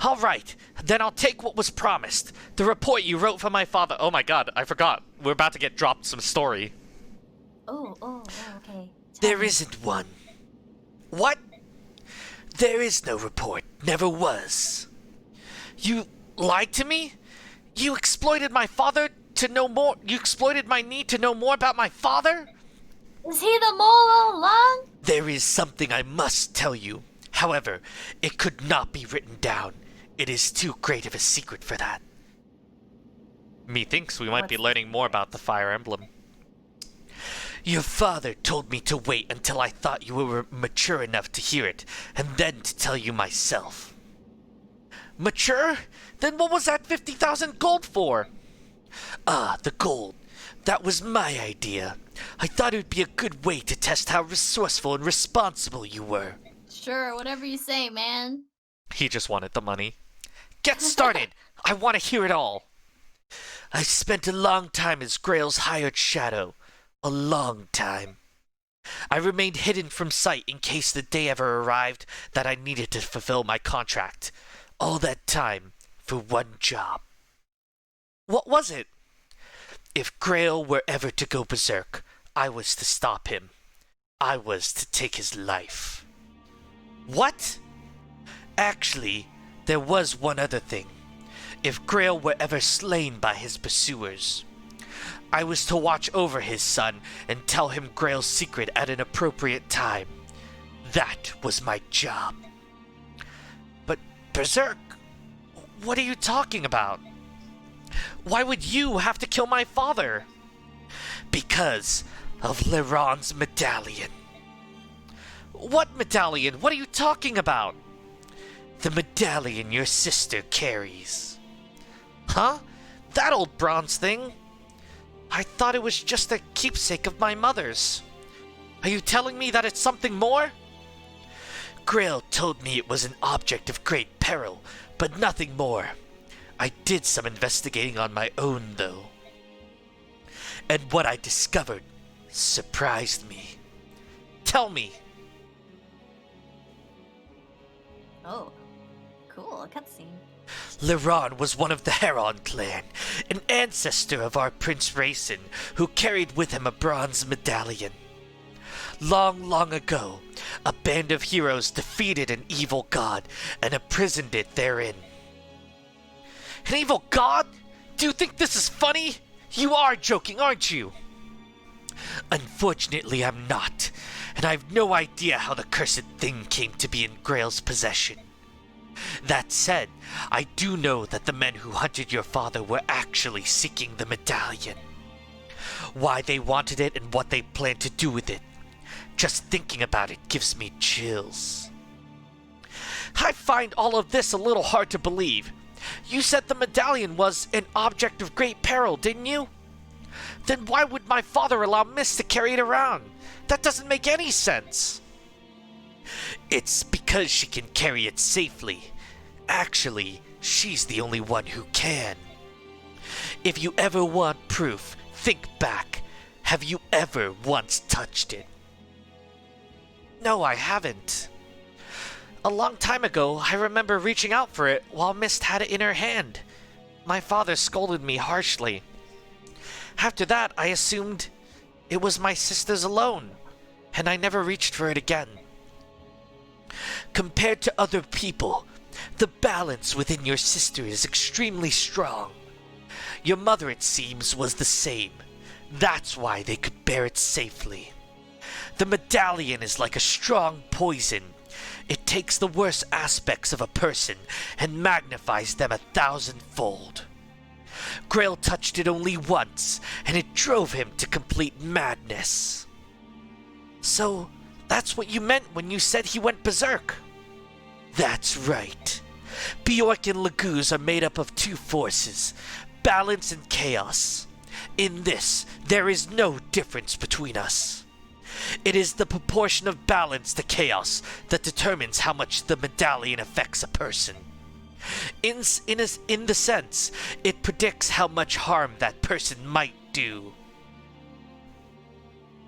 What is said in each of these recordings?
All right, then I'll take what was promised. The report you wrote for my father. Oh my god, I forgot. We're about to get dropped some story. Okay. There isn't one. What? There is no report. Never was. You lied to me? You exploited my father to know more. You exploited my need to know more about my father? Is he the mole all along? There is something I must tell you. However, it could not be written down. It is too great of a secret for that. Methinks we might be learning more about the Fire Emblem. Your father told me to wait until I thought you were mature enough to hear it, and then to tell you myself. Mature? Then what was that 50,000 gold for? Ah, the gold. That was my idea. I thought it would be a good way to test how resourceful and responsible you were. Sure, whatever you say, man. He just wanted the money. Get started! I want to hear it all. I spent a long time as Grail's hired shadow. A long time. I remained hidden from sight in case the day ever arrived that I needed to fulfill my contract. All that time for one job. What was it? If Grail were ever to go berserk, I was to stop him. I was to take his life. What? Actually, there was one other thing. If Grail were ever slain by his pursuers, I was to watch over his son and tell him Grail's secret at an appropriate time. That was my job. But berserk? What are you talking about? Why would you have to kill my father? Because of Leron's medallion. What medallion? What are you talking about? The medallion your sister carries. Huh? That old bronze thing? I thought it was just a keepsake of my mother's. Are you telling me that it's something more? Grail told me it was an object of great peril, but nothing more. I did some investigating on my own, though. And what I discovered surprised me. Tell me. Oh, cool, a cutscene. Leron was one of the Heron clan, an ancestor of our Prince Racin, who carried with him a bronze medallion. Long, long ago, a band of heroes defeated an evil god and imprisoned it therein. An evil god? Do you think this is funny? You are joking, aren't you? Unfortunately, I'm not, and I have no idea how the cursed thing came to be in Grail's possession. That said, I do know that the men who hunted your father were actually seeking the medallion. Why they wanted it and what they planned to do with it. Just thinking about it gives me chills. I find all of this a little hard to believe. You said the medallion was an object of great peril, didn't you? Then why would my father allow Miss to carry it around? That doesn't make any sense. It's because she can carry it safely. Actually, she's the only one who can. If you ever want proof, think back. Have you ever once touched it? No, I haven't. A long time ago, I remember reaching out for it while Mist had it in her hand. My father scolded me harshly. After that, I assumed it was my sister's alone, and I never reached for it again. Compared to other people, the balance within your sister is extremely strong. Your mother, it seems, was the same. That's why they could bear it safely. The medallion is like a strong poison. It takes the worst aspects of a person and magnifies them 1,000-fold. Grail touched it only once, and it drove him to complete madness. So, that's what you meant when you said he went berserk? That's right. Bjork and Laguz are made up of two forces, balance and chaos. In this, there is no difference between us. It is the proportion of balance to chaos that determines how much the medallion affects a person. In the sense, it predicts how much harm that person might do.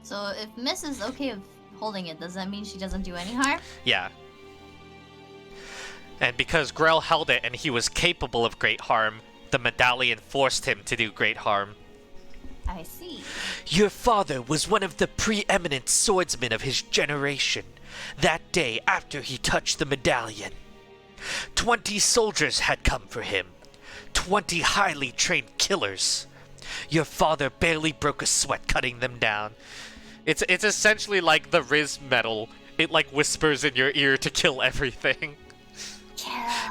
So if Miss is okay with holding it, does that mean she doesn't do any harm? Yeah. And because Grell held it and he was capable of great harm, the medallion forced him to do great harm. I see. Your father was one of the preeminent swordsmen of his generation. That day after he touched the medallion, 20 soldiers had come for him. 20 highly trained killers. Your father barely broke a sweat cutting them down. It's essentially like the Riz medal. It like whispers in your ear to kill everything.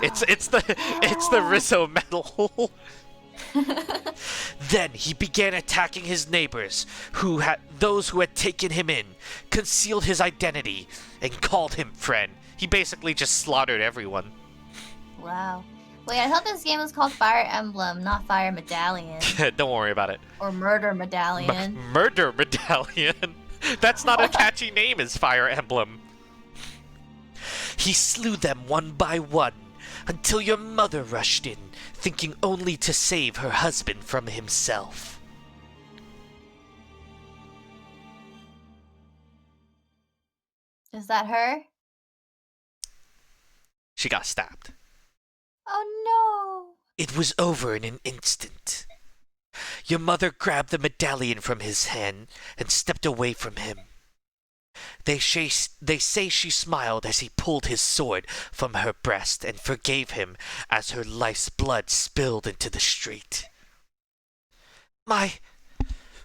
It's the Rizzo medal. Then he began attacking his neighbors, those who had taken him in, concealed his identity, and called him friend. He basically just slaughtered everyone. Wow. Wait, I thought this game was called Fire Emblem, not Fire Medallion. Don't worry about it. Or Murder Medallion. Murder Medallion? That's not a catchy name as Fire Emblem. He slew them one by one, until your mother rushed in, thinking only to save her husband from himself. Is that her? She got stabbed. Oh no! It was over in an instant. Your mother grabbed the medallion from his hand and stepped away from him. They say she smiled as he pulled his sword from her breast and forgave him as her life's blood spilled into the street. My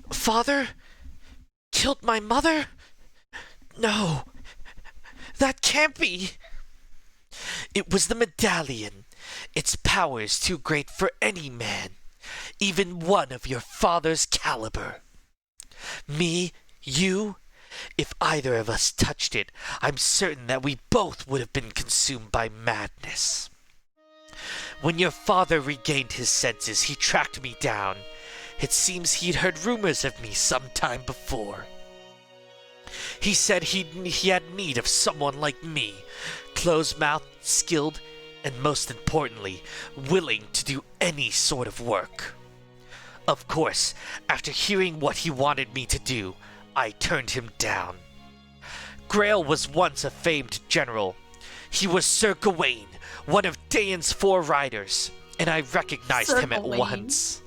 father killed my mother? No, that can't be. It was the medallion. Its power is too great for any man, even one of your father's caliber. Me, you, if either of us touched it, I'm certain that we both would have been consumed by madness. When your father regained his senses, he tracked me down. It seems he'd heard rumors of me some time before. He said he had need of someone like me, close-mouthed, skilled, and most importantly, willing to do any sort of work. Of course, after hearing what he wanted me to do, I turned him down. Grail was once a famed general. He was Sir Gawain, one of Daeon's 4 riders, and I recognized Sir him at Gawain. once.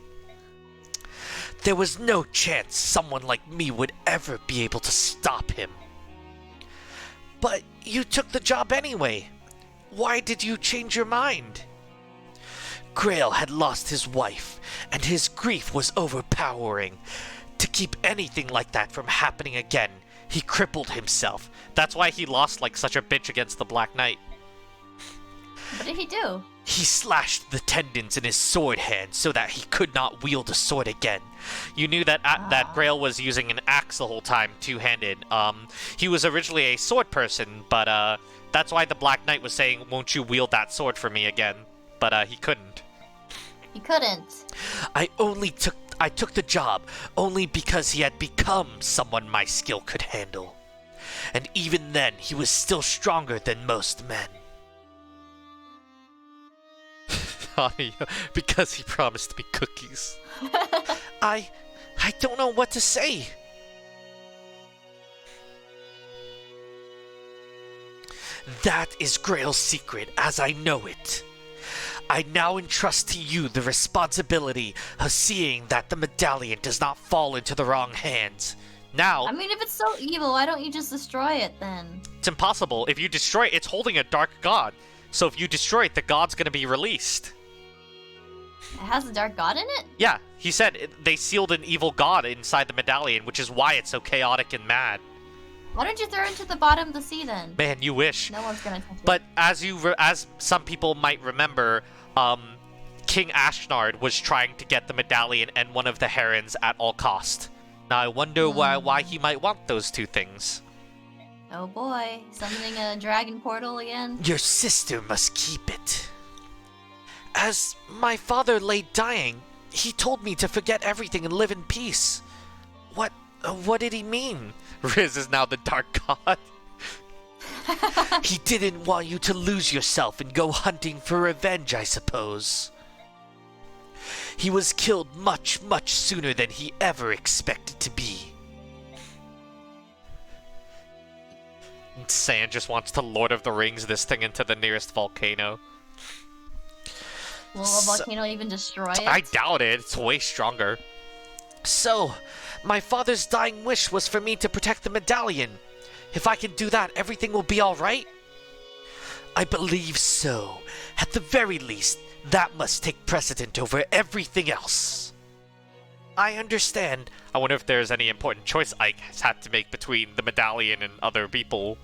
There was no chance someone like me would ever be able to stop him. But you took the job anyway. Why did you change your mind? Grail had lost his wife, and his grief was overpowering. To keep anything like that from happening again, he crippled himself. That's why he lost like such a bitch against the Black Knight. What did he do? He slashed the tendons in his sword hand so that he could not wield a sword again. You knew that that Grail was using an axe the whole time, two-handed. He was originally a sword person, but that's why the Black Knight was saying, "Won't you wield that sword for me again?" But he couldn't. He couldn't. I took the job only because he had become someone my skill could handle. And even then, he was still stronger than most men. Because he promised me cookies. I don't know what to say. That is Grail's secret as I know it. I now entrust to you the responsibility of seeing that the medallion does not fall into the wrong hands. Now, I mean, if it's so evil, why don't you just destroy it then? it's impossible. If you destroy it, it's holding a dark god. So if you destroy it, the god's gonna be released. It has a dark god in it? Yeah, he said they sealed an evil god inside the medallion, which is why it's so chaotic and mad. Why don't you throw it into the bottom of the sea then? Man, you wish. No one's gonna touch it. But as some people might remember, King Ashnard was trying to get the medallion and one of the herons at all cost. Now I wonder why he might want those two things. Oh boy, summoning a dragon portal again? Your sister must keep it. As my father lay dying, he told me to forget everything and live in peace. What did he mean? Riz is now the Dark God. He didn't want you to lose yourself and go hunting for revenge, I suppose. He was killed much, much sooner than he ever expected to be. Sand just wants to Lord of the Rings this thing into the nearest volcano. Will a volcano even destroy it? I doubt it. It's way stronger. So, my father's dying wish was for me to protect the medallion. If I can do that, everything will be alright? I believe so. At the very least, that must take precedent over everything else. I understand. I wonder if there's any important choice Ike has had to make between the medallion and other people.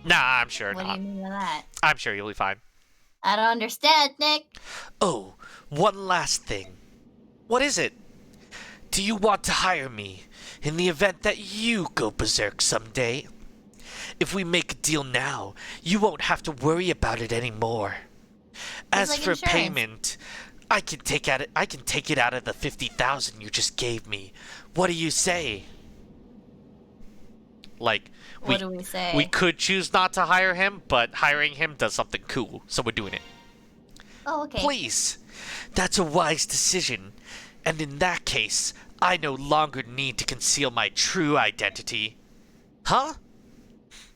Nah, I'm sure What not. do you mean by that? I'm sure you'll be fine. I don't understand, Nick. Oh, one last thing. What is it? Do you want to hire me in the event that you go berserk someday? If we make a deal now, you won't have to worry about it anymore. As like for insurance. payment, I can take it out of the 50,000 you just gave me. What do you say? Like, What do we say? we could choose not to hire him, but hiring him does something cool, so we're doing it. Oh, okay. Please, that's a wise decision. And in that case, I no longer need to conceal my true identity. Huh?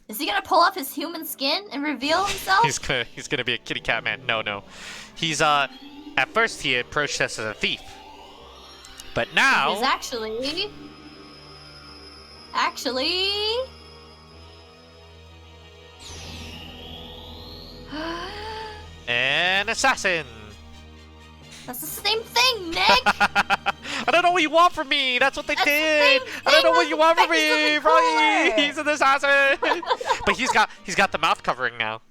Is he gonna pull off his human skin and reveal himself? He's gonna be a kitty cat man. No. He's at first he approached us as a thief. But now He's actually an assassin. That's the same thing, Nick. I don't know what you want from me. That's what they That's the did. same I don't know thing, what you want from but he's me, looking right? cooler. He's an assassin. But he's got the mouth covering now.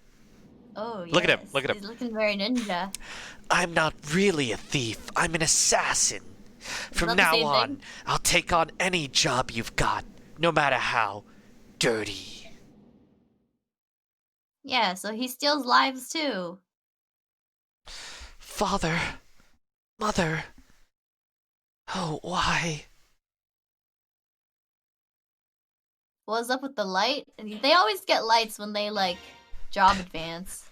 Oh, yes. Look at him, look at him. He's looking very ninja. I'm not really a thief. I'm an assassin. From not the now same on, thing. I'll take on any job you've got, no matter how dirty. Yeah, so he steals lives too. Father, Mother. Oh, why? What's up with the light? They always get lights when they like job advance.